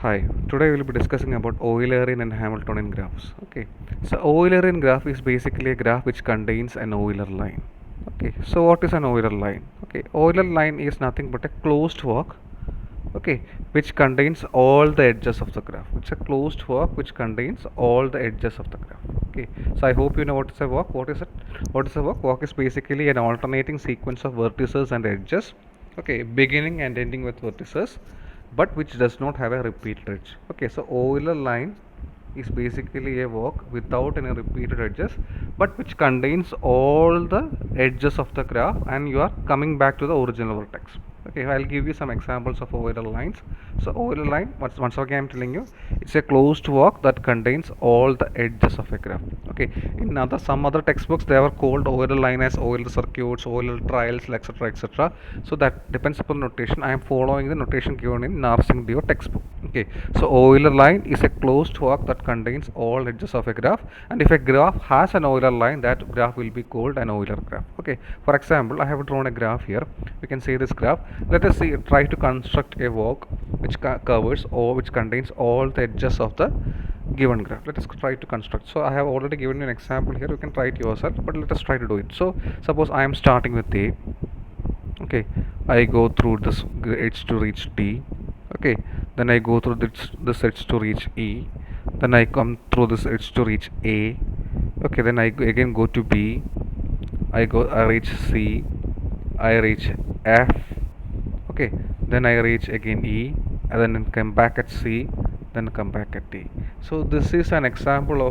Hi, today we will be discussing about Eulerian and Hamiltonian graphs. Okay, so Eulerian graph is basically a graph which contains an Euler line. Okay, so what is an Euler line? Okay, Euler line is nothing but a closed walk. Okay, which contains all the edges of the graph. It's a closed walk which contains all the edges of the graph. Okay, so I hope you know what is a walk. What is it? What is a walk? Walk is basically an alternating sequence of vertices and edges. Okay, beginning and ending with vertices, but which does not have a repeated edge. Okay, so Euler line is basically a walk without any repeated edges, but which contains all the edges of the graph, and you are coming back to the original vertex. Okay, I'll give you some examples of Euler lines. So Euler line, once again I'm telling you, it's a closed walk that contains all the edges of a graph. Okay, in some other textbooks they are called Euler line as Euler circuits, Euler trials, etc., etc. So that depends upon notation. I am following the notation given in Narsingh Dio textbook. Okay, so Euler line is a closed walk that contains all edges of a graph, and if a graph has an Euler line, that graph will be called an Euler graph. Okay, for example, I have drawn a graph here. We can see this graph. Let us try to construct a walk which covers or which contains all the edges of the given graph. Let us try to construct. So I have already given you an example here. You can try it yourself, but let us try to do it. So suppose I am starting with A. Okay, I go through this edge to reach D. Okay, then I go through this edge to reach E. Then I come through this edge to reach A. Okay, then again go to B. I reach C. I reach F. Okay, then I reach again E, and then come back at C, then come back at D. So this is an example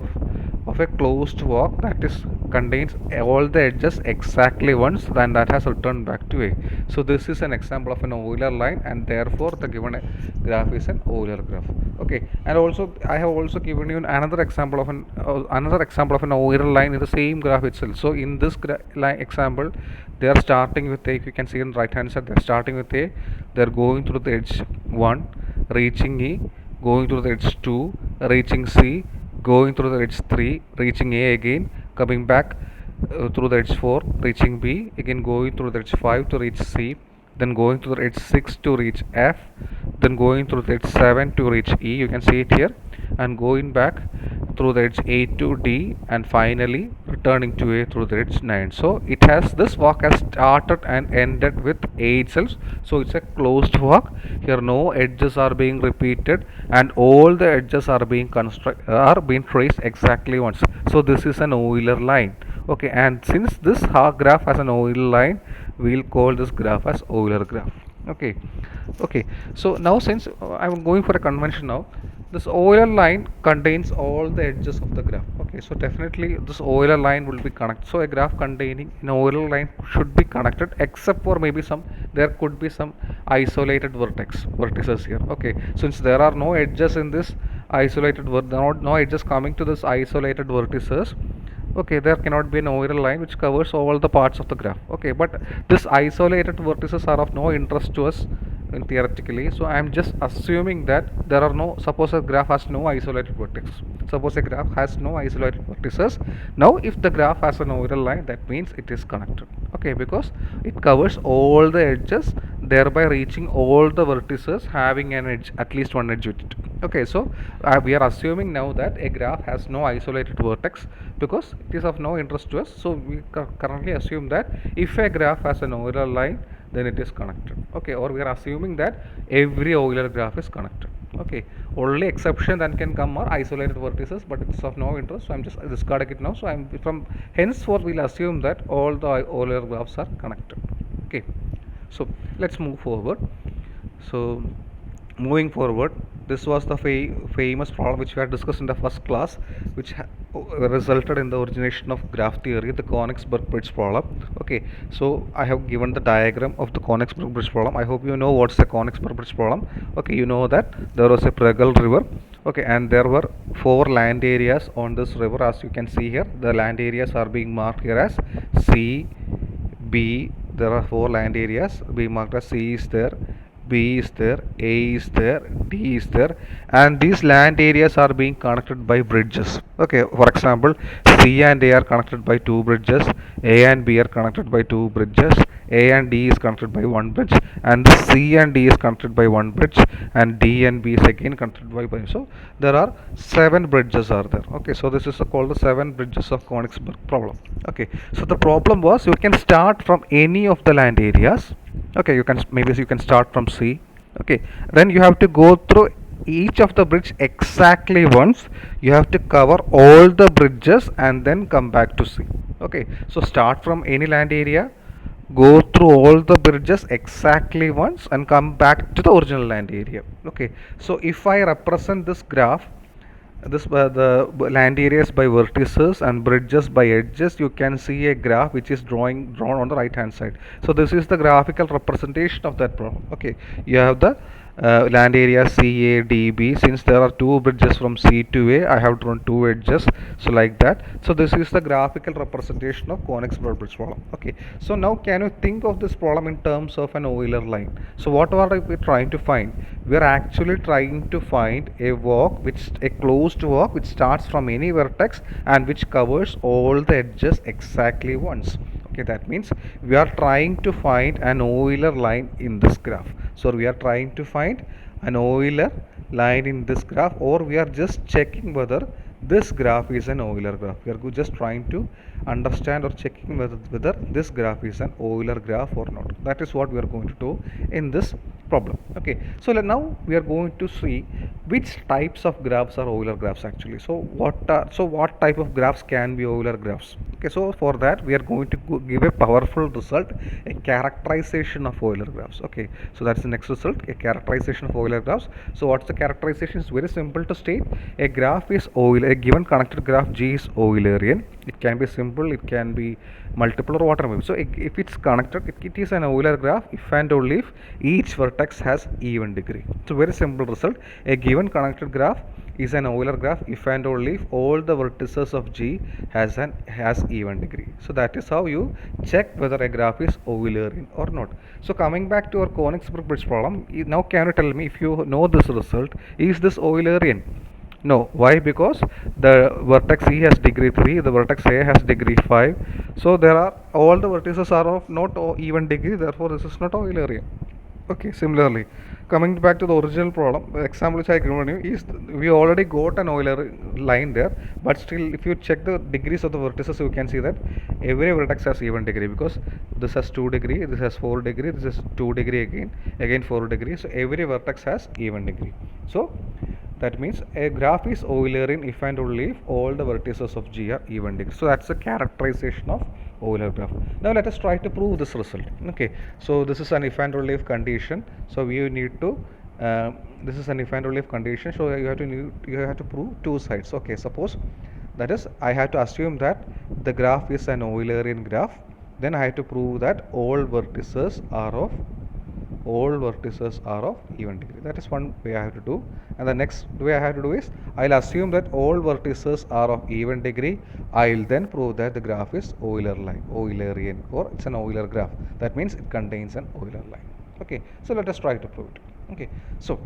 of a closed walk that is contains all the edges exactly once, then that has returned back to A. So this is an example of an Euler line, and therefore the given graph is an Euler graph. Okay, and also I have also given you another example of an Euler line in the same graph itself. So in this line example, they are starting with A. If you can see on the right hand side, they are starting with A. They are going through the edge 1, reaching E, going through the edge 2, reaching C, going through the edge 3, reaching A again, coming back through the edge 4, reaching B, again going through the edge 5 to reach C, then going to the edge 6 to reach F, then going through the edge 7 to reach E, you can see it here, and going back through the edge 8 to D, and finally returning to A through the edge 9. So this walk has started and ended with A itself, so it's a closed walk. Here no edges are being repeated, and all the edges are being traced exactly once. So this is an Euler line. Okay, and since this graph has an Euler line, we'll call this graph as Euler graph. Okay, okay, so now since I'm going for a convention now, this Euler line contains all the edges of the graph. Okay, so definitely this Euler line will be connected. So a graph containing an Euler line should be connected, except for maybe there could be some isolated vertices here. Okay, since there are no edges in this no edges coming to this isolated vertices, okay, there cannot be an Euler line which covers all the parts of the graph. Okay, but this isolated vertices are of no interest to us theoretically. So I am just assuming that there are no, suppose a graph has no isolated vertex. Suppose a graph has no isolated vertices. Now if the graph has an Euler line, that means it is connected. Okay, because it covers all the edges, thereby reaching all the vertices having an edge, at least one edge with it. Okay, so we are assuming now that a graph has no isolated vertex because it is of no interest to us. So we currently assume that if a graph has an Euler line, then it is connected. Okay, or we are assuming that every Euler graph is connected. Okay, only exception that can come are isolated vertices, but it's of no interest, so I'm just discarding it now. So I'm from henceforth we'll assume that all the Euler graphs are connected. Okay, so let's move forward. So moving forward, this was the famous problem which we had discussed in the first class, which resulted in the origination of graph theory, the Königsberg bridge problem. Okay, so I have given the diagram of the Königsberg bridge problem. I hope you know what's the Königsberg bridge problem. Okay, you know that there was a Pregel river. Okay, and there were 4 land areas on this river. As you can see here, the land areas are being marked here as C, B. There are 4 land areas being marked as C is there, B is there, A is there, D is there, and these land areas are being connected by bridges. Okay, for example, C and A are connected by two bridges, A and B are connected by two bridges, A and D is connected by one bridge, and C and D is connected by one bridge, and D and B is again connected by one. So there are seven bridges are there. Okay, so this is called the seven bridges of Königsberg problem. Okay, so the problem was you can start from any of the land areas. Okay, you can start from C. Okay, then you have to go through each of the bridge exactly once. You have to cover all the bridges and then come back to C. Okay, so start from any land area, go through all the bridges exactly once and come back to the original land area. Okay, so if I represent this graph, this the land areas by vertices and bridges by edges, you can see a graph which is drawn on the right hand side. So this is the graphical representation of that problem. Okay, you have the land area C, A, D, B. Since there are two bridges from C to A, I have drawn two edges, so like that. So this is the graphical representation of Königsberg bridge problem. Okay, so now can you think of this problem in terms of an Euler line? So what are we trying to find? We are actually trying to find a closed walk which starts from any vertex and which covers all the edges exactly once. Okay, that means we are trying to find an Euler line in this graph. So we are trying to find an Euler line in this graph, or we are just checking whether this graph is an Euler graph. We are just trying to understand or checking whether this graph is an Euler graph or not. That is what we are going to do in this problem. Okay, so now we are going to see which types of graphs are Euler graphs actually. So what type of graphs can be Euler graphs? Okay, so for that we are going to give a powerful result, a characterization of Euler graphs. Okay, so that's the next result, a characterization of Euler graphs. So what's the characterization? Is very simple to state. A graph is Euler, a given connected graph G is Eulerian. It can be simple, it can be multiple, or whatever. So if it's connected, it is an Euler graph if and only if each vertex has even degree. So very simple result. A given connected graph is an Euler graph if and only if all the vertices of G has even degree. So that is how you check whether a graph is Eulerian or not. So coming back to our Königsberg bridge problem, now can you tell me, if you know this result, is this Eulerian? No. Why? Because the vertex E has degree 3, the vertex A has degree 5. So there are all the vertices are of not even degree, therefore this is not Eulerian. Okay, similarly, coming back to the original problem, the example which I given you is we already got an Euler line there, but still if you check the degrees of the vertices, you can see that every vertex has even degree, because this has 2 degree, this has 4 degree, this is 2 degree again 4 degree. So every vertex has even degree. So that means a graph is Eulerian if and only if all the vertices of G are even degree. So that's the characterization of Euler graph. Now let us try to prove this result. Okay, so this is an if and only if condition. So we need to this is an if and only if condition. So you have to prove two sides. Okay, suppose that is I have to assume that the graph is an Eulerian graph. Then I have to prove that all vertices are of even degree. That is one way I have to do. And the next way I have to do is I'll assume that all vertices are of even degree. I'll then prove that the graph is Eulerian, or it's an Euler graph. That means it contains an Euler line. Okay, so let us try to prove it. Okay, so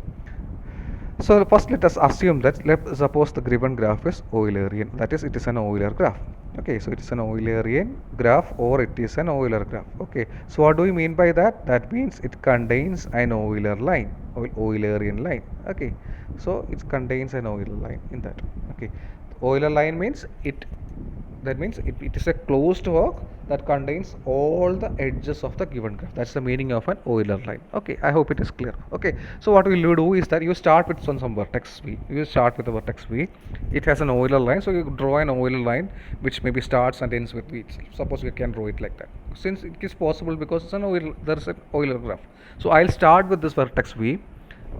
first let us assume that, let's suppose the given graph is Eulerian, that is it is an Euler graph. Okay, so it is an Eulerian graph, or it is an Euler graph. Okay, so what do we mean by that? That means it contains an Euler line, Eulerian line. Okay, so it contains an Euler line in that. Okay, Euler line means it is a closed walk that contains all the edges of the given graph. That's the meaning of an Euler line. Okay, I hope it is clear. Okay, so what will you do is that you start with some vertex V. You start with the vertex V. It has an Euler line, so you draw an Euler line which maybe starts and ends with V itself. Suppose you can draw it like that, since it is possible because it's an Euler, there is an Euler graph. So I'll start with this vertex V.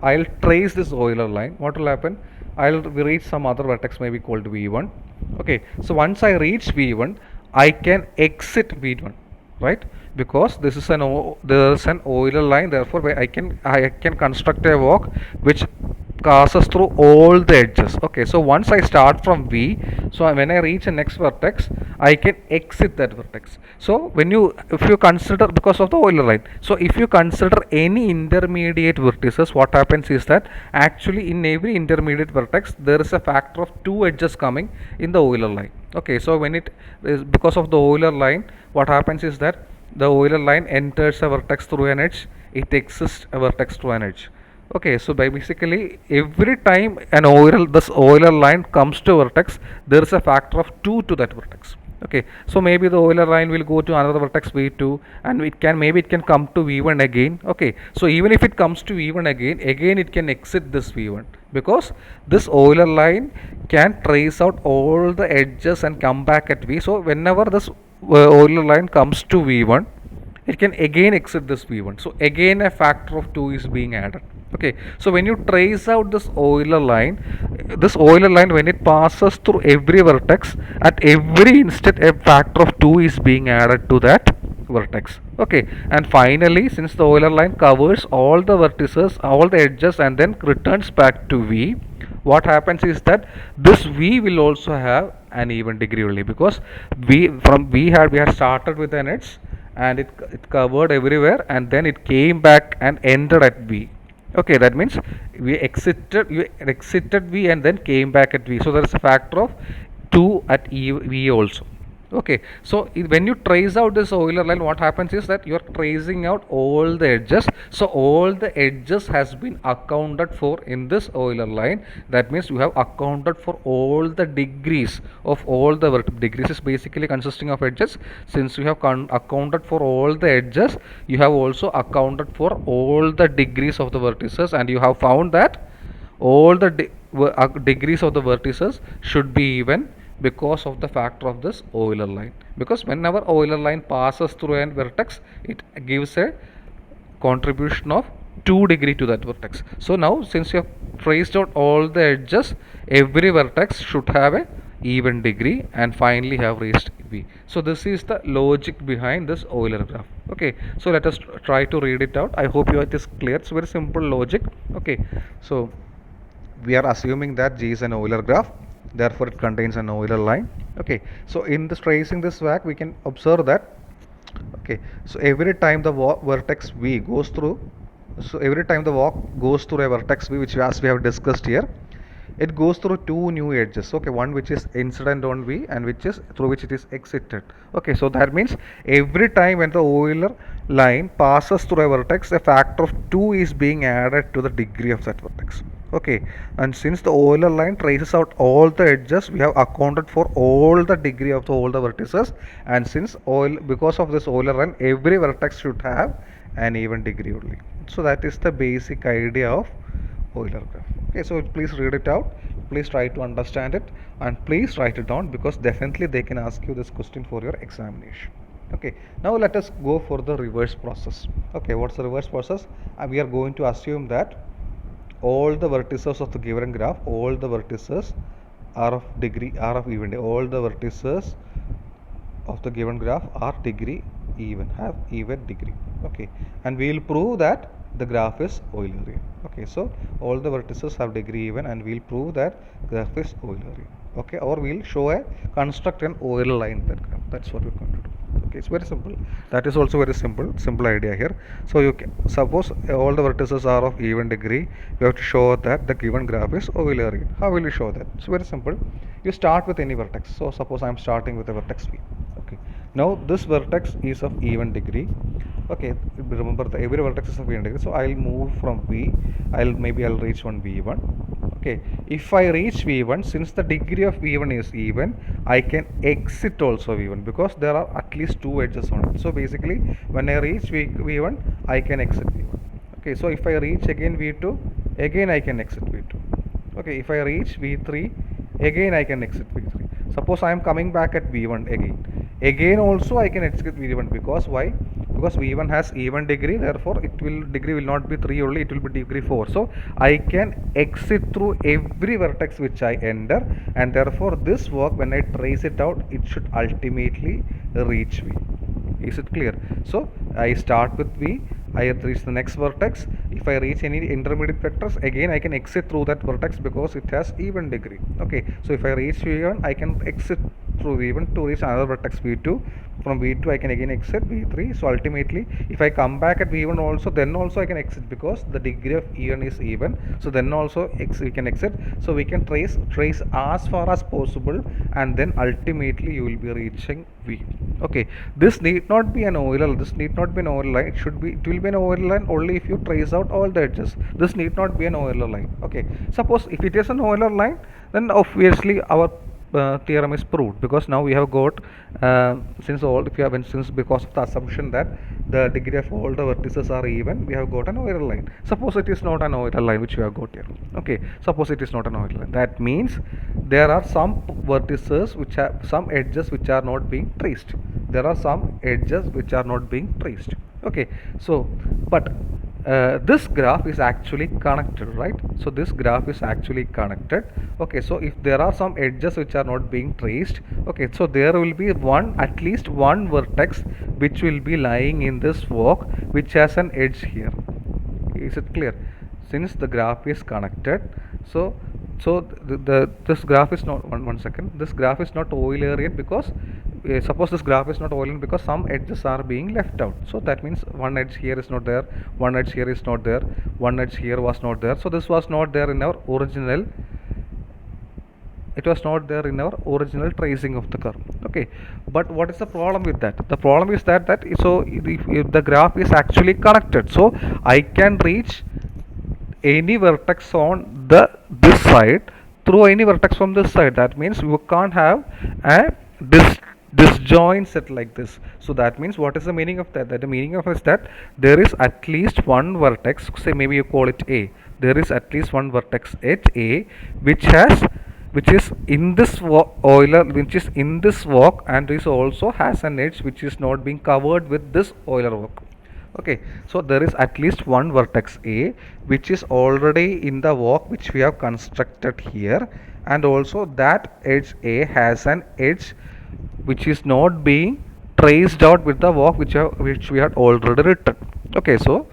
I'll trace this Euler line. What will happen? I'll reach some other vertex maybe called V1. Okay, so once I reach V1, I can exit V1, right? Because this is there is an Euler line, therefore I can construct a walk which passes through all the edges. Okay, so once I start from V, so when I reach the next vertex, I can exit that vertex. So when you, if you consider, because of the Euler line, so if you consider any intermediate vertices, what happens is that actually in every intermediate vertex there is a factor of 2 edges coming in the Euler line. Okay, so when it is because of the Euler line, what happens is that the Euler line enters a vertex through an edge, it exits a vertex through an edge. Okay, so by basically every time an Euler line comes to vertex, there is a factor of 2 to that vertex. Okay, so maybe the Euler line will go to another vertex v2, and it can, maybe it can come to v1 again. Okay, so even if it comes to v1 again it can exit this v1, because this Euler line can trace out all the edges and come back at v. So whenever this Euler line comes to v1, it can again exit this v1. So again a factor of 2 is being added. Okay, so when you trace out this Euler line, when it passes through every vertex, at every instant a factor of 2 is being added to that vertex. Okay, and finally, since the Euler line covers all the vertices, all the edges, and then returns back to v, what happens is that this v will also have an even degree only, because we had started with an edge, and it covered everywhere, and then it came back and ended at v. Okay, that means you exited v and then came back at v, so there is a factor of 2 at v also. Okay, so when you trace out this Euler line, what happens is that you are tracing out all the edges. So all the edges has been accounted for in this Euler line. That means you have accounted for all the degrees of all the degrees is basically consisting of edges. Since you have accounted for all the edges, you have also accounted for all the degrees of the vertices, and you have found that all the degrees of the vertices should be even, because of the factor of this Euler line. Because whenever Euler line passes through a vertex, it gives a contribution of 2 degree to that vertex. So now since you have traced out all the edges, every vertex should have a even degree and finally have reached v. So this is the logic behind this Euler graph. Okay, so let us try to read it out. I hope it is clear. It's very simple logic. Okay, so we are assuming that G is an Euler graph, therefore it contains an Euler line. Okay, so in this tracing this walk, we can observe that, okay, so every time the vertex v goes through, so every time the walk goes through a vertex v, which as we have discussed here, it goes through 2 new edges. Okay, one which is incident on v and which is through which it is exited. Okay, so that means every time when the Euler line passes through a vertex, a factor of 2 is being added to the degree of that vertex. Okay, and since the Euler line traces out all the edges, we have accounted for all the degree of all the vertices, and since because of this Euler line, every vertex should have an even degree only. So that is the basic idea of Euler graph. Okay, so please read it out, please try to understand it, and please write it down, because definitely they can ask you this question for your examination. Okay, now let us go for the reverse process. Okay, what's the reverse process? We are going to assume that all the vertices of the given graph, all the vertices are of even. All the vertices of the given graph are degree even, have even degree. Okay, and we will prove that the graph is Eulerian. Okay, so all the vertices have degree even, and we will prove that graph is Eulerian. Okay, or we will show a construct an Euler line in that graph. That's what we're going to do. Okay, it's very simple. That is also very simple idea here. So you can suppose all the vertices are of even degree, you have to show that the given graph is Eulerian. How will you show that? It's very simple. You start with any vertex. So suppose I am starting with a vertex v. Okay, now this vertex is of even degree. Okay, remember every vertex is of even degree. So I'll move from v. I'll reach one v1. Okay, if I reach v1, since the degree of v1 is even, I can exit also v1, because there are at least 2 edges on it. So basically when I reach v1, I can exit v1. Okay, so if I reach again v2, again I can exit v2. Okay, if I reach v3, again I can exit v3. Suppose I am coming back at v1 again also I can exit v1, because why? Because v1 has even degree, therefore degree will not be 3 only, it will be degree 4. So I can exit through every vertex which I enter, and therefore this work, when I trace it out, it should ultimately reach v. Is it clear? So I start with v, I reach the next vertex. If I reach any intermediate vectors, again I can exit through that vertex because it has even degree. Okay, so if I reach v1, I can exit through V1 to reach another vertex V2. From V2 I can again exit V3. So ultimately if I come back at V1 also, then also I can exit because the degree of E1 is even. So then also we can exit. So we can trace as far as possible, and then ultimately you will be reaching V. Okay, this need not be an Euler. This need not be an Euler line. It will be an Euler line only if you trace out all the edges. This need not be an Euler line. Okay, suppose if it is an Euler line, then obviously our theorem is proved, because now we have got since because of the assumption that the degree of all the vertices are even, we have got an Euler line. Suppose it is not an Euler line which we have got here. Okay, suppose it is not an Euler line. That means there are some vertices which have some edges which are not being traced. There are some edges which are not being traced. Okay, so but this graph is actually connected, right? So this graph is actually connected. Okay, so if there are some edges which are not being traced, okay, so there will be at least one vertex which will be lying in this walk which has an edge here. Is it clear? Since the graph is connected, so this graph is not one second, this graph is not Eulerian because suppose this graph is not Eulerian because some edges are being left out. So that means one edge here is not there, one edge here is not there, one edge here was not there. So this was not there in our original, it was not there in our original tracing of the curve. Okay, but what is the problem with that? The problem is that so if the graph is actually connected, so I can reach any vertex on this side through any vertex from this side. That means you can't have a disjoint set like this. So that means what is the meaning of that? That the meaning of is that there is at least one vertex, say maybe you call it A, there is at least one vertex at A which is in this Euler, which is in this walk, and this also has an edge which is not being covered with this Euler walk. Okay, so there is at least one vertex A which is already in the walk which we have constructed here, and also that edge A has an edge which is not being traced out with the walk which we had already written. Okay, so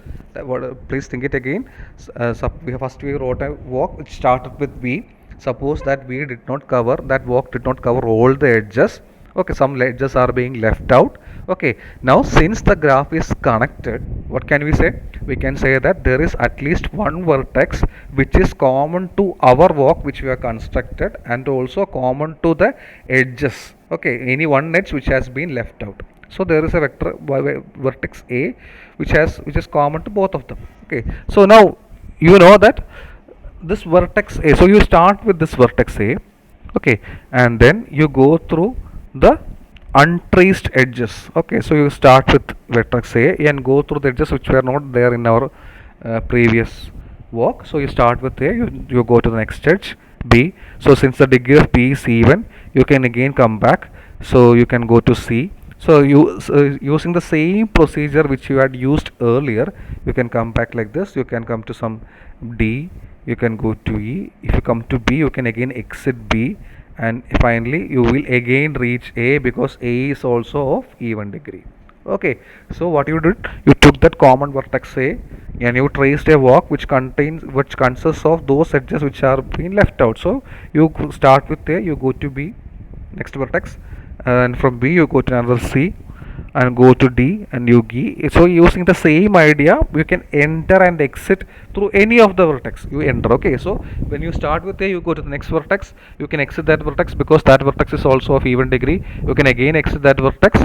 please think it again. First we wrote a walk which started with V. Suppose that we did not cover, that walk did not cover all the edges. Okay, some edges are being left out. Okay, now since the graph is connected, what can we say? We can say that there is at least one vertex which is common to our walk which we have constructed, and also common to the edges. Okay, any one edge which has been left out. So there is a vertex A which is common to both of them. Okay, so now you know that this vertex A, so you start with this vertex A, okay, and then you go through the untraced edges. Okay, so you start with vertex A and go through the edges which were not there in our previous walk. So you start with A, you go to the next edge B. So since the degree of B is even, you can again come back, so you can go to C. So using the same procedure which you had used earlier, you can come back like this. You can come to some D, you can go to E. If you come to B, you can again exit B, and finally you will again reach A because A is also of even degree. Okay, so what you did, you took that common vertex A and you traced a walk which consists of those edges which are being left out. So you start with A, you go to B, next vertex, and from B you go to another C and go to D and you G. So using the same idea, you can enter and exit through any of the vertex you enter. Okay, so when you start with A, you go to the next vertex, you can exit that vertex because that vertex is also of even degree. You can again exit that vertex,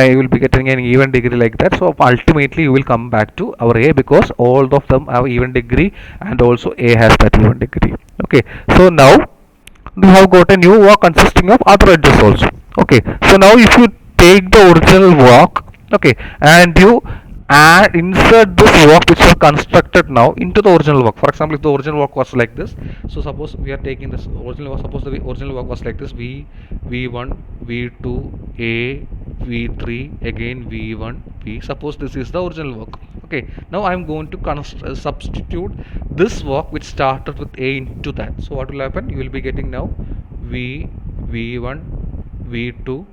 you will be getting an even degree like that. So ultimately you will come back to our A because all of them have even degree and also A has that even degree. Okay, so now we have got a new walk consisting of other edges also. Okay, so now if you take the original walk, okay, and you insert this walk which you constructed now into the original walk. For example, if the original walk was like this, so suppose we are taking this original walk, suppose the original walk was like this: V1, V2, A, V3, again V1, V. Suppose this is the original walk. Okay, now I am going to substitute this walk which started with A into that. So what will happen? You will be getting now V1, V2,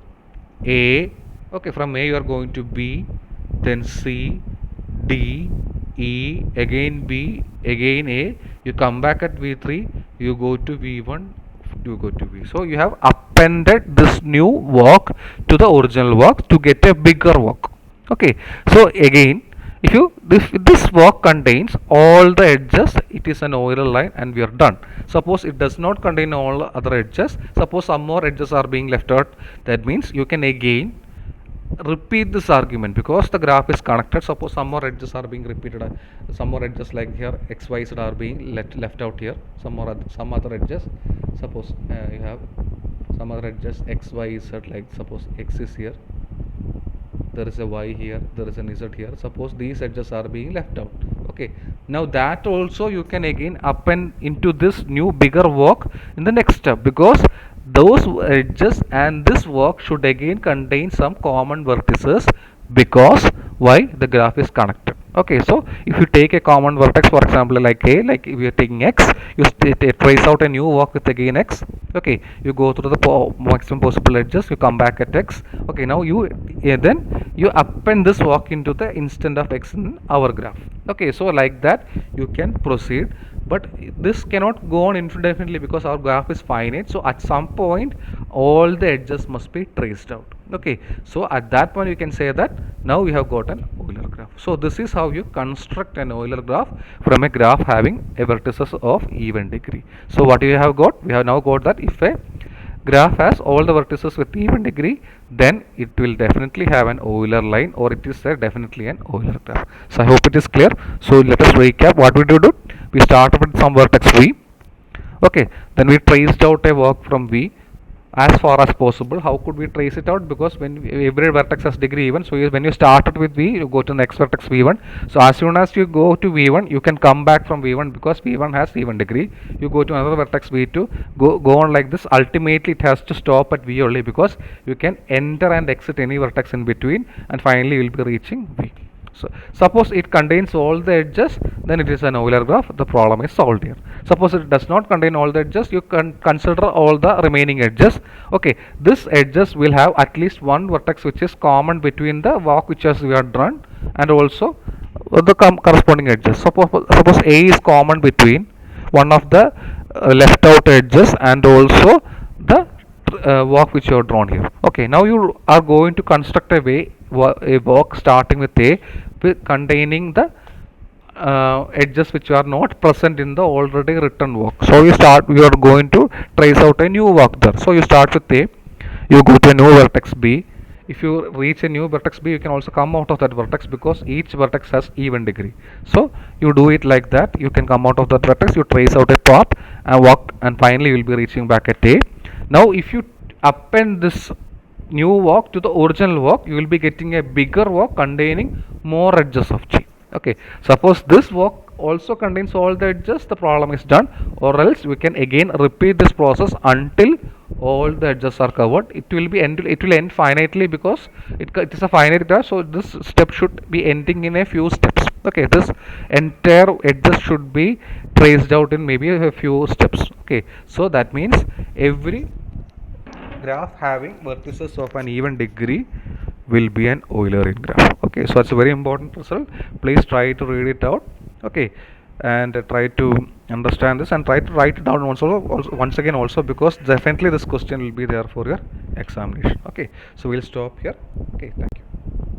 A. Okay, from A you are going to B, then C, D, E, again B, again A. You come back at V3, you go to V1, you go to V. So you have appended this new walk to the original walk to get a bigger walk. Okay, so again, if you this walk contains all the edges, it is an Euler line and we are done. Suppose it does not contain all other edges, suppose some more edges are being left out, that means you can again repeat this argument because the graph is connected. Suppose some more edges are being repeated, some more edges like here xyz are being left out here, some other edges. Suppose you have some other edges xyz, like suppose x is here, there is a y here, there is an z here. Suppose these edges are being left out. Okay, now that also you can again append into this new bigger walk in the next step, because those edges and this walk should again contain some common vertices, because why, the graph is connected. Okay, so if you take a common vertex, for example like a, like if you are taking x, you trace out a new walk with again x. Okay, you go through the maximum possible edges, you come back at x. Okay, now you then you append this walk into the instant of x in our graph. Okay, so like that you can proceed, but this cannot go on indefinitely because our graph is finite. So at some point all the edges must be traced out. Okay, so at that point you can say that now we have got an Euler graph. So this is how you construct an Euler graph from a graph having a vertices of even degree. So what we have got, we have now got that if a graph has all the vertices with even degree, then it will definitely have an Euler line, or it is definitely an Euler graph. So I hope it is clear. So let us recap what we do. We started with some vertex V. Okay, then we traced out a walk from V as far as possible. How could we trace it out? Because when every vertex has degree even, so when you started with V, you go to the next vertex V1. So as soon as you go to V1, you can come back from V1 because V1 has even degree. You go to another vertex V2, go on like this. Ultimately it has to stop at V only, because you can enter and exit any vertex in between, and finally you will be reaching V. So suppose it contains all the edges, then it is an Euler graph. The problem is solved here. Suppose it does not contain all the edges, you can consider all the remaining edges. Okay, this edges will have at least one vertex which is common between the walk which has we have drawn and also the corresponding edges. Suppose A is common between one of the left out edges and also the walk which you have drawn here. Okay, now you are going to construct a walk starting with A, with containing the edges which are not present in the already written walk. So you are going to trace out a new walk there. So you start with A, you go to a new vertex B. If you reach a new vertex B, you can also come out of that vertex because each vertex has even degree. So you do it like that. You can come out of that vertex, you trace out a path and walk, and finally you will be reaching back at A. Now if you append this new walk to the original walk, you will be getting a bigger walk containing more edges of G. Okay, suppose this walk also contains all the edges, the problem is done, or else we can again repeat this process until all the edges are covered. It will end finitely because it is a finite graph, so this step should be ending in a few steps. Okay, this entire edges should be traced out in maybe a few steps. Okay, so that means every graph having vertices of an even degree will be an Eulerian graph. Okay, so that's a very important result. Please try to read it out. Okay, and try to understand this and try to write it down also once again also, because definitely this question will be there for your examination. Okay, so we'll stop here. Okay, thank you.